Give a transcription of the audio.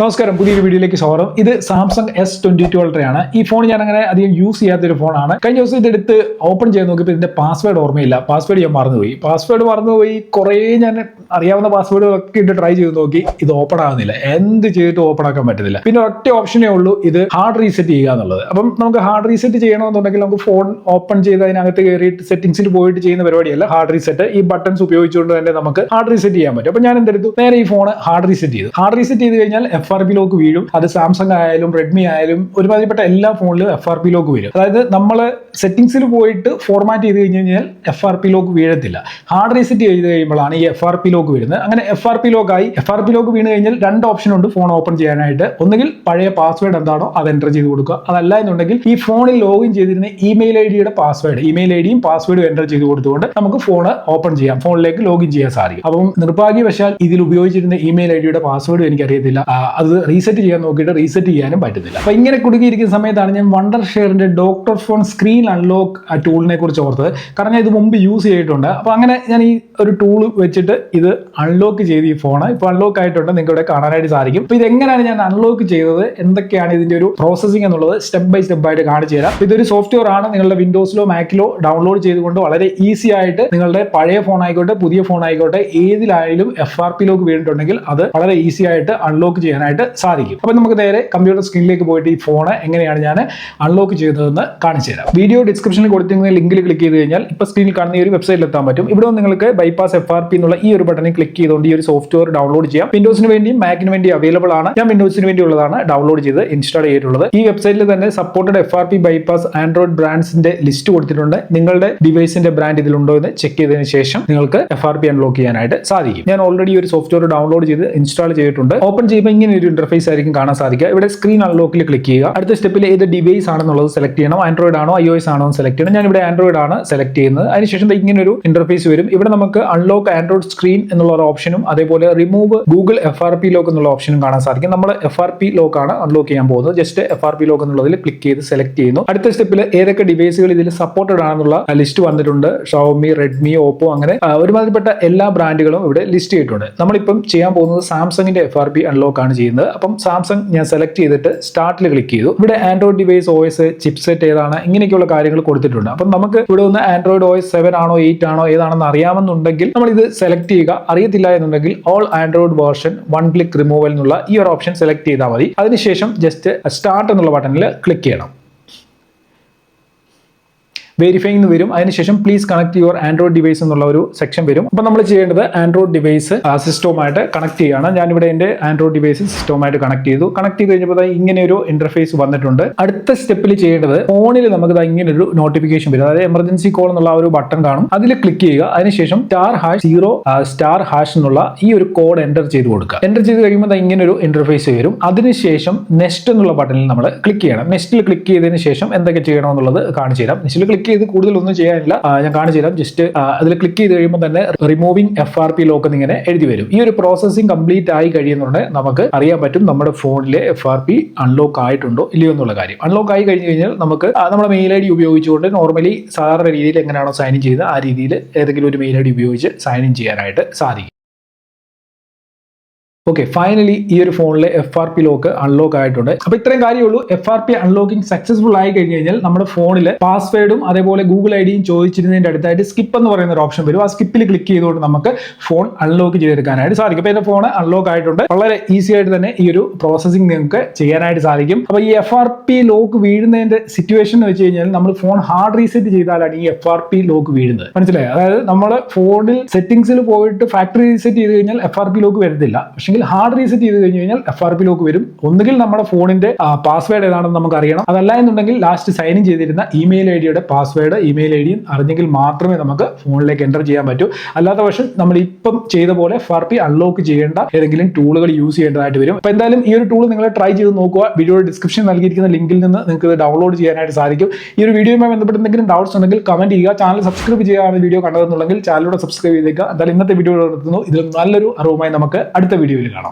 നമസ്കാരം, പുതിയൊരു വീഡിയോയിലേക്ക് സ്വാഗതം. ഇത് സാംസങ് S22 അൾട്രയാണ്. ഈ ഫോൺ ഞാൻ അങ്ങനെ അധികം യൂസ് ചെയ്യാത്തൊരു ഫോണാണ്. കഴിഞ്ഞ ദിവസം ഇതെടുത്ത് ഓപ്പൺ ചെയ്ത് നോക്കിയപ്പോൾ ഇതിന്റെ പാസ്വേഡ് ഓർമ്മയില്ല. പാസ്വേഡ് ഞാൻ മറന്നുപോയി. കുറേ ഞാൻ അറിയാവുന്ന പാസ്വേഡ് ഒക്കെ ഇട്ട് ട്രൈ ചെയ്ത് നോക്കി. ഇത് ഓപ്പൺ ആകുന്നില്ല. എന്ത് ചെയ്തിട്ട് ഓപ്പൺ ആക്കാൻ പറ്റുന്നില്ല. പിന്നെ ഒറ്റ ഓപ്ഷനേ ഉള്ളൂ, ഇത് ഹാർഡ് റീസെറ്റ് ചെയ്യുക എന്നുള്ളത്. അപ്പം നമുക്ക് ഹാർഡ് റീസെറ്റ് ചെയ്യണമെന്നുണ്ടെങ്കിൽ നമുക്ക് ഫോൺ ഓപ്പൺ ചെയ്ത് അതിനകത്ത് കയറിയിട്ട് സെറ്റിംഗ്സിൽ പോയിട്ട് ചെയ്യുന്ന പരിപാടിയല്ല ഹാർഡ് റീസെറ്റ്. ഈ ബട്ടൺസ് ഉപയോഗിച്ചുകൊണ്ട് തന്നെ നമുക്ക് ഹാർഡ് റീസെറ്റ് ചെയ്യാൻ പറ്റും. അപ്പം ഞാൻ എന്തെടുത്തു, നേരെ ഈ ഫോൺ ഹാർഡ് റീസെറ്റ് ചെയ്ത് കഴിഞ്ഞാൽ FRP ലോക്ക് വീഴും. അത് സാംസങ് ആയാലും റെഡ്മി ആയാലും ഒരുമാതിരിപ്പെട്ട എല്ലാ ഫോണിലും FRP ലോക്ക് വീഴും. അതായത് നമ്മൾ സെറ്റിംഗ്സിൽ പോയിട്ട് ഫോർമാറ്റ് ചെയ്ത് കഴിഞ്ഞാൽ FRP ലോക്ക് വീഴത്തില്ല. ഹാർഡ് റീസെറ്റ് ചെയ്ത് കഴിയുമ്പോഴാണ് ഈ FRP ലോക്ക് വീഴുന്നത്. അങ്ങനെ FRP ലോക്ക് വീണ് കഴിഞ്ഞാൽ രണ്ട് ഓപ്ഷൻ ഉണ്ട് ഫോൺ ഓപ്പൺ ചെയ്യാനായിട്ട്. ഒന്നുകിൽ പഴയ പാസ്വേഡ് എന്താണോ അത് എൻ്റർ ചെയ്ത് കൊടുക്കുക. അതല്ല എന്നുണ്ടെങ്കിൽ ഈ ഫോണിൽ ലോഗിൻ ചെയ്തിരുന്ന ഇമെയിൽ ഐഡിയുടെ ഇമെയിൽ ഐഡിയും പാസ്വേഡും എൻ്റർ ചെയ്ത് കൊടുത്തുകൊണ്ട് നമുക്ക് ഫോൺ ഓപ്പൺ ചെയ്യാം, ഫോണിലേക്ക് ലോഗിൻ ചെയ്യാൻ സാധിക്കും. അപ്പം നിർഭാഗ്യവശാൽ ഇതിൽ ഉപയോഗിച്ചിരുന്ന ഇമെയിൽ ഐഡിയുടെ പാസ്വേഡും എനിക്കറിയത്തില്ല. അത് റീസെറ്റ് ചെയ്യാൻ നോക്കിയിട്ട് റീസെറ്റ് ചെയ്യാനും പറ്റുന്നില്ല. അപ്പൊ ഇങ്ങനെ കുടുങ്ങിയിരിക്കുന്ന സമയത്താണ് ഞാൻ വണ്ടർഷെയറിന്റെ ഡോക്ടർ ഫോൺ സ്ക്രീൻ അൺലോക്ക് ടൂളിനെ കുറിച്ച് ഓർത്തത്. കാരണം ഞാൻ ഇത് മുമ്പ് യൂസ് ചെയ്തിട്ടുണ്ട്. അപ്പൊ അങ്ങനെ ഞാൻ ഈ ഒരു ടൂൾ വെച്ചിട്ട് ഇത് അൺലോക്ക് ചെയ്ത് ഈ ഫോൺ ഇപ്പോൾ അൺലോക്ക് ആയിട്ടുണ്ട്, നിങ്ങൾക്ക് ഇവിടെ കാണാനായിട്ട് സാധിക്കും. അപ്പൊ ഇത് എങ്ങനെയാണ് ഞാൻ അൺലോക്ക് ചെയ്തത്, എന്തൊക്കെയാണ് ഇതിന്റെ ഒരു പ്രോസസ്സിംഗ് എന്നുള്ളത് സ്റ്റെപ്പ് ബൈ സ്റ്റെപ്പ് ആയിട്ട് കാണിച്ചു തരാം. ഇതൊരു സോഫ്റ്റ്വെയർ ആണ്. നിങ്ങളുടെ വിൻഡോസിലോ മാക്കിലോ ഡൗൺലോഡ് ചെയ്തുകൊണ്ട് വളരെ ഈസി ആയിട്ട് നിങ്ങളുടെ പഴയ ഫോൺ ആയിക്കോട്ടെ പുതിയ ഫോൺ ആയിക്കോട്ടെ ഏതിലായാലും FRP ലോക്ക് വീണിട്ടുണ്ടെങ്കിൽ അത് വളരെ ഈസി ആയിട്ട് അൺലോക്ക് ചെയ്യാനായിട്ട് സാധിക്കും. അപ്പൊ നമുക്ക് നേരെ കമ്പ്യൂട്ടർ സ്ക്രീനിലേക്ക് പോയിട്ട് ഈ ഫോൺ എങ്ങനെയാണ് ഞാൻ അൺലോക്ക് ചെയ്തതെന്ന് കാണിച്ചു തരാം. വീഡിയോ ഡിസ്ക്രിപ്ഷനിൽ കൊടുത്തിരിക്കുന്ന ലിങ്കിൽ ക്ലിക്ക് ചെയ്ത് കഴിഞ്ഞാൽ ഇപ്പൊ സ്ക്രീനിൽ കാണുന്ന ഈ ഒരു വെബ്സൈറ്റിൽ എത്താൻ പറ്റും. ഇവിടെ നിങ്ങൾക്ക് ബൈപ്പാസ് FRP എന്നുള്ള ഈ ഒരു ബട്ടണിൽ ക്ലിക്ക് ചെയ്തുകൊണ്ട് ഈ ഒരു സോഫ്റ്റ്വെയർ ഡൗൺലോഡ് ചെയ്യാം. വിൻഡോസിന് വേണ്ടിയും മാക്കിന് വേണ്ടി അവൈലബിൾ ആണ്. ഞാൻ വിൻഡോസിന് വേണ്ടിയുള്ളതാണ് ഡൗൺലോഡ് ചെയ്ത് ഇൻസ്റ്റാൾ ചെയ്തിട്ടുള്ളത്. ഈ വെബ്സൈറ്റിൽ തന്നെ സപ്പോർട്ടഡ് FRP ബൈപ്പാസ് ആൻഡ്രോയിഡ് ബ്രാൻഡ്സിന്റെ ലിസ്റ്റ് കൊടുത്തിട്ടുണ്ട്. നിങ്ങളുടെ ഡിവൈസിന്റെ ബ്രാൻഡ് ഇതിലുണ്ടോ എന്ന് ചെക്ക് ചെയ്തതിനു ശേഷം നിങ്ങൾക്ക് FRP അൺലോക്ക് ചെയ്യാനായിട്ട് സാധിക്കും. ഞാൻ ഓൾറെഡി ഒരു സോഫ്റ്റ്വെയർ ഡൗൺലോഡ് ചെയ്ത് ഇൻസ്റ്റാൾ ചെയ്തിട്ടുണ്ട്. ഓപ്പൺ ചെയ്യുമ്പോൾ ഇങ്ങനെ ഒരു ഇന്റർഫേസ് ആയിരിക്കും കാണാൻ സാധിക്കുക. ഇവിടെ സ്ക്രീൻ അൺലോക്കിൽ ക്ലിക്ക് ചെയ്യുക. അടുത്ത സ്റ്റെപ്പിൽ ഏത് ഡിവൈസ് ആണെന്നുള്ളത് സെലക്ട് ചെയ്യണം. ആൻഡ്രോയിഡ് ആണോ iOS ആണോ സെലക്ട് ചെയ്യണം. ഞാൻ ഇവിടെ ആൻഡ്രോയിഡ് ആണ് സെലക്ട് ചെയ്യുന്നത്. അതിനുശേഷം ഇങ്ങനെ ഒരു ഇന്റർഫേസ് വരും. ഇവിടെ നമുക്ക് അൺലോക്ക് ആൻഡ്രോയിഡ് സ്ക്രീൻ എന്നുള്ള ഒരു ഓപ്ഷനും അതേപോലെ റിമൂവ് ഗൂഗിൾ FRP ലോക്ക് എന്നുള്ള ഓപ്ഷനും കാണാൻ സാധിക്കും. നമ്മൾ FRP ലോക്ക് ആണ് അൺലോക്ക് ചെയ്യാൻ പോകുന്നത്. ജസ്റ്റ് FRP ലോക്ക് എന്നുള്ളതിൽ ക്ലിക്ക് ചെയ്ത് സെലക്ട് ചെയ്യുന്നു. അടുത്ത സ്റ്റെപ്പിൽ ഏതൊക്കെ ഡിവൈസുകൾ ഇതിൽ സപ്പോർട്ടഡ് ആണെന്നുള്ള ലിസ്റ്റ് വന്നിട്ടുണ്ട്. ഷവോമി, റെഡ്മി, ഓപ്പോ അങ്ങനെ ഒരുമാതിരിപ്പെട്ട എല്ലാ ബ്രാൻഡുകളും ഇവിടെ ലിസ്റ്റ് ചെയ്തിട്ടുണ്ട്. നമ്മളിപ്പം ചെയ്യാൻ പോകുന്നത് സാംസങ്ങിന്റെ FRP അൺലോക്ക് ആണ് ചെയ്യുന്നത്. അപ്പം സാംസങ് ഞാൻ സെലക്ട് ചെയ്തിട്ട് സ്റ്റാർട്ടിൽ ക്ലിക്ക് ചെയ്തു. ഇവിടെ ആൻഡ്രോയിഡ് ഡിവൈസ് OS ചിപ്സെറ്റ് ഏതാണ് ഇങ്ങനെയൊക്കെയുള്ള കാര്യങ്ങൾ കൊടുത്തിട്ടുണ്ട്. അപ്പം നമുക്ക് ഇവിടെ ഒന്ന് ആൻഡ്രോയിഡ് OS 7 ആണോ 8 ആണോ ഏതാണെന്ന് അറിയാമെന്നുണ്ടെങ്കിൽ നമ്മൾ ഇത് സെലക്ട് ചെയ്യുക. അറിയത്തില്ല എന്നുണ്ടെങ്കിൽ all Android version 1 click removal എന്നുള്ള ഈ ഒരു ഓപ്ഷൻ സെലക്ട് ചെയ്താൽ മതി. അതിനുശേഷം ജസ്റ്റ് സ്റ്റാർട്ട് എന്നുള്ള ബട്ടണിൽ ക്ലിക്ക് ചെയ്യണം. വെരിഫൈങ് വരും. അതിനുശേഷം please connect your Android device എന്നുള്ള ഒരു സെക്ഷൻ വരും. അപ്പോൾ നമ്മൾ ചെയ്യേണ്ടത് ആൻഡ്രോയിഡ് ഡിവൈസ് സിസ്റ്റവുമായിട്ട് കണക്ട് ചെയ്യുകയാണ്. ഞാനിവിടെ എൻ്റെ ആൻഡ്രോയിഡ് ഡിവൈസ് സിസ്റ്റവുമായിട്ട് കണക്ട് ചെയ്തു. കണക്ട് ചെയ്ത് കഴിഞ്ഞപ്പോൾ ഇങ്ങനെ ഒരു ഇന്റർഫേസ് വന്നിട്ടുണ്ട്. അടുത്ത സ്റ്റെപ്പിൽ ചെയ്യേണ്ടത് ഫോണിൽ നമുക്ക് ഇങ്ങനെ ഒരു നോട്ടിഫിക്കേഷൻ വരും. അതായത് എമർജൻസി കോൾ എന്നുള്ള ഒരു ബട്ടൺ കാണും. അതിൽ ക്ലിക്ക് ചെയ്യുക. അതിനുശേഷം *0* എന്നുള്ള ഈ ഒരു കോഡ് എൻ്റർ ചെയ്ത് കൊടുക്കുക. എൻ്റർ ചെയ്ത് കഴിയുമ്പോൾ ഇങ്ങനെ ഒരു ഇന്റർഫേസ് വരും. അതിനുശേഷം നെക്സ്റ്റ് എന്നുള്ള ബട്ടണിൽ നമ്മൾ ക്ലിക്ക് ചെയ്യണം. നെക്സ്റ്റിൽ ക്ലിക്ക് ചെയ്തതിന് ശേഷം എന്തൊക്കെ ചെയ്യണമെന്നുള്ളത് കാണിച്ചു തരാം. നെക്സ്റ്റിൽ ക്ലിക്ക് ചെയ്ത് കൂടുതലൊന്നും ചെയ്യാനില്ല, ഞാൻ കാണിച്ചു തരാം. ജസ്റ്റ് അതിൽ ക്ലിക്ക് ചെയ്ത് കഴിയുമ്പോൾ തന്നെ റിമൂവിംഗ് FRP ലോക്ക് എന്നിങ്ങനെ എഴുതി വരും. ഈ ഒരു പ്രോസസ്സിംഗ് കംപ്ലീറ്റ് ആയി കഴിയുന്നുണ്ടെങ്കിൽ നമുക്ക് അറിയാൻ പറ്റും നമ്മുടെ ഫോണിലെ FRP അൺലോക്ക് ആയിട്ടുണ്ടോ ഇല്ലയോ എന്നുള്ള കാര്യം. അൺലോക്ക് ആയി കഴിഞ്ഞ് കഴിഞ്ഞാൽ നമുക്ക് നമ്മുടെ മെയിൽ ID ഉപയോഗിച്ചുകൊണ്ട് നോർമലി സാധാരണ രീതിയിൽ എങ്ങനെയാണോ സൈൻ ഇൻ ചെയ്ത് ആ രീതിയിൽ ഏതെങ്കിലും ഒരു മെയിൽ ID ഉപയോഗിച്ച് സൈൻ ഇൻ ചെയ്യാനായിട്ട് സാധിക്കും. ഓക്കെ, ഫൈനലി ഈ ഒരു ഫോണിലെ FRP ലോക്ക് അൺലോക്ക് ആയിട്ടുണ്ട്. അപ്പൊ ഇത്രയും കാര്യമുള്ളൂ. FRP അൺലോക്കിംഗ് സക്സസ്ഫുൾ ആയി കഴിഞ്ഞ് കഴിഞ്ഞാൽ നമ്മുടെ ഫോണിൽ പാസ്വേഡും അതേപോലെ ഗൂഗിൾ IDയും ചോദിച്ചിരുന്നതിന്റെ അടുത്തായിട്ട് സ്കിപ്പ് എന്ന് പറയുന്ന ഒരു ഓപ്ഷൻ വരും. ആ സ്കിപ്പിൽ ക്ലിക്ക് ചെയ്തുകൊണ്ട് നമുക്ക് ഫോൺ അൺലോക്ക് ചെയ്തെടുക്കാനായിട്ട് സാധിക്കും. അപ്പൊ എന്റെ ഫോൺ അൺലോക്ക് ആയിട്ടുണ്ട്. വളരെ ഈസി ആയിട്ട് തന്നെ ഈ ഒരു പ്രോസസ്സിംഗ് നിങ്ങൾക്ക് ചെയ്യാനായിട്ട് സാധിക്കും. അപ്പൊ ഈ FRP ലോക്ക് വീഴുന്നതിന്റെ സിറ്റുവേഷൻ എന്ന് വെച്ച് കഴിഞ്ഞാൽ നമ്മൾ ഫോൺ ഹാർഡ് റീസെറ്റ് ചെയ്താലാണ് ഈ FRP ലോക്ക് വീഴുന്നത്. മനസ്സിലായോ? അതായത് നമ്മൾ ഫോണിൽ സെറ്റിംഗ്സിൽ പോയിട്ട് ഫാക്ടറി റീസെറ്റ് ചെയ്ത് കഴിഞ്ഞാൽ FRP ലോക്ക് വരത്തില്ല. പക്ഷേ ഹാർഡ് റീസെറ്റ് ചെയ്ത് കഴിഞ്ഞ് കഴിഞ്ഞാൽ FRP ലോക്ക് വരും. ഒന്നുകിൽ നമ്മുടെ ഫോണിന്റെ പാസ്വേഡ് ഏതാണെന്ന് നമുക്ക് അറിയണം. അതല്ല എന്നുണ്ടെങ്കിൽ ലാസ്റ്റ് സൈൻ ഇൻ ചെയ്തിരുന്ന ഇമെയിൽ ഐഡിയുടെ പാസ്വേഡ് ഇമെയിൽ ഐഡിയും അറിഞ്ഞെങ്കിൽ മാത്രമേ നമുക്ക് ഫോണിലേക്ക് എൻ്റർ ചെയ്യാൻ പറ്റൂ. അല്ലാത്ത പക്ഷം നമ്മൾ ഇപ്പം ചെയ്ത പോലെ FRP അൺലോക്ക് ചെയ്യേണ്ട ഏതെങ്കിലും ടൂളുകൾ യൂസ് ചെയ്യേണ്ടതായിട്ട് വരും. അപ്പോൾ എന്തായാലും ഈ ഒരു ടൂൾ നിങ്ങൾ ട്രൈ ചെയ്ത് നോക്കുക. വീഡിയോയുടെ ഡിസ്ക്രിപ്ഷൻ നൽകിയിരിക്കുന്ന ലിങ്കിൽ നിന്ന് നിങ്ങൾക്ക് ഇത് ഡൗൺലോഡ് ചെയ്യാനായിട്ട് സാധിക്കും. ഈ ഒരു വീഡിയോയുമായി ബന്ധപ്പെട്ട് എന്തെങ്കിലും ഡൗട്ട്സ് ഉണ്ടെങ്കിൽ കമന്റ് ചെയ്യുക. ചാനൽ സബ്സ്ക്രൈബ് ചെയ്യാനാണ് വീഡിയോ കണ്ടതെന്നുണ്ടെങ്കിൽ ചാനലിലൂടെ സബ്സ്ക്രൈബ് ചെയ്തേക്കുക. എന്തായാലും ഇന്നത്തെ വീഡിയോ നിർത്തുന്നു. ഇതിൽ നല്ലൊരു അറിവുമായി നമുക്ക് അടുത്ത വീഡിയോയിൽ കാണാം.